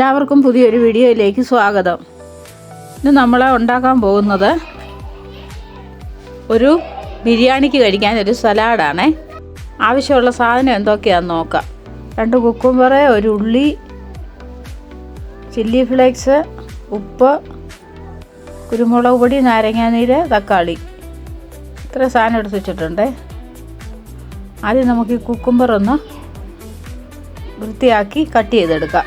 എല്ലാവർക്കും പുതിയൊരു വീഡിയോയിലേക്ക് സ്വാഗതം. ഇന്ന് നമ്മൾ ഉണ്ടാക്കാൻ പോകുന്നത് ഒരു ബിരിയാണിക്ക് കഴിക്കാൻ ഒരു സലാഡാണ്. ആവശ്യമുള്ള സാധനം എന്തൊക്കെയാണെന്ന് നോക്കാം. 2 കുക്കുംബർ, ഒരു ഉള്ളി, ചില്ലി ഫ്ലേക്സ്, ഉപ്പ്, കുരുമുളക് പൊടി, നാരങ്ങാനീര്, തക്കാളി. ഇത്ര സാധനം എടുത്ത് വെച്ചിട്ടുണ്ട്. ആദ്യം നമുക്ക് ഈ കുക്കുംബർ ഒന്ന് വൃത്തിയാക്കി കട്ട് ചെയ്തെടുക്കാം.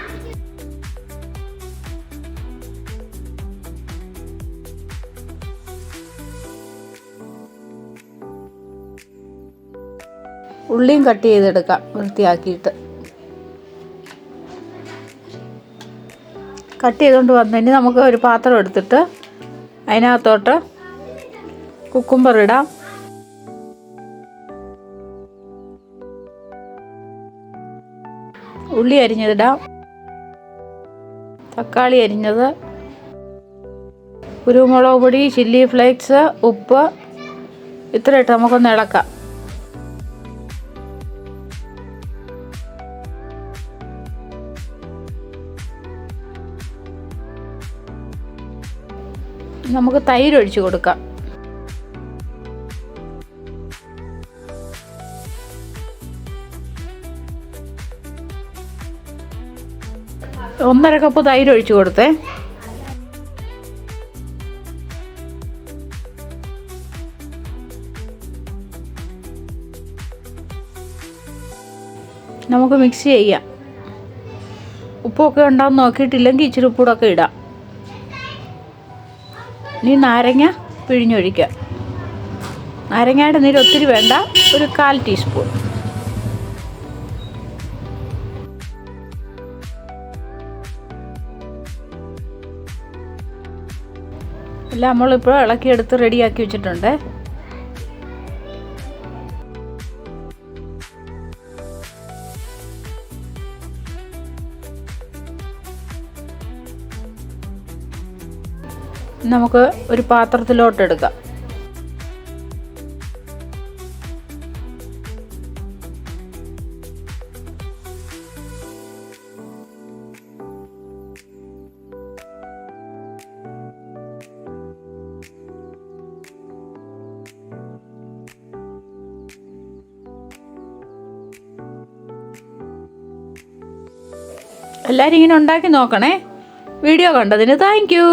ഉള്ളിയും കട്ട് ചെയ്തെടുക്കാം വൃത്തിയാക്കിയിട്ട്. കട്ട് ചെയ്തുകൊണ്ട് വന്നതിന് നമുക്ക് ഒരു പാത്രം എടുത്തിട്ട് അതിനകത്തോട്ട് കുക്കുംബർ ഇടാം. ഉള്ളി അരിഞ്ഞതിടാം, തക്കാളി അരിഞ്ഞത്, കുരുമുളക് പൊടി, ചില്ലി ഫ്ലേക്സ്, ഉപ്പ്, ഇത്ര ഇട്ട് നമുക്കൊന്ന് ഇളക്കാം. നമുക്ക് തൈര് ഒഴിച്ച് കൊടുക്കാം. ഒന്നര കപ്പ് തൈര് ഒഴിച്ച് കൊടുത്തേ. നമുക്ക് മിക്സ് ചെയ്യാം. ഉപ്പൊക്കെ ഉണ്ടാകുന്ന നോക്കിയിട്ടില്ലെങ്കിൽ ഇച്ചിരി ഉപ്പൂടൊക്കെ ഇടാം. ഇനി നാരങ്ങ പിഴിഞ്ഞൊഴിക്കാം. നാരങ്ങയുടെ നീര് ഒത്തിരി വേണ്ട, ഒരു 1/4 ടീസ്പൂൺ. എല്ലാം നമ്മളിപ്പോൾ ഇളക്കിയെടുത്ത് റെഡിയാക്കി വെച്ചിട്ടുണ്ട്. നമുക്ക് ഒരു പാത്രത്തിലോട്ട് എടുക്കാം. എല്ലാവരും ഇങ്ങനെ ഉണ്ടാക്കി നോക്കണേ. വീഡിയോ കണ്ടതിന് താങ്ക് യു.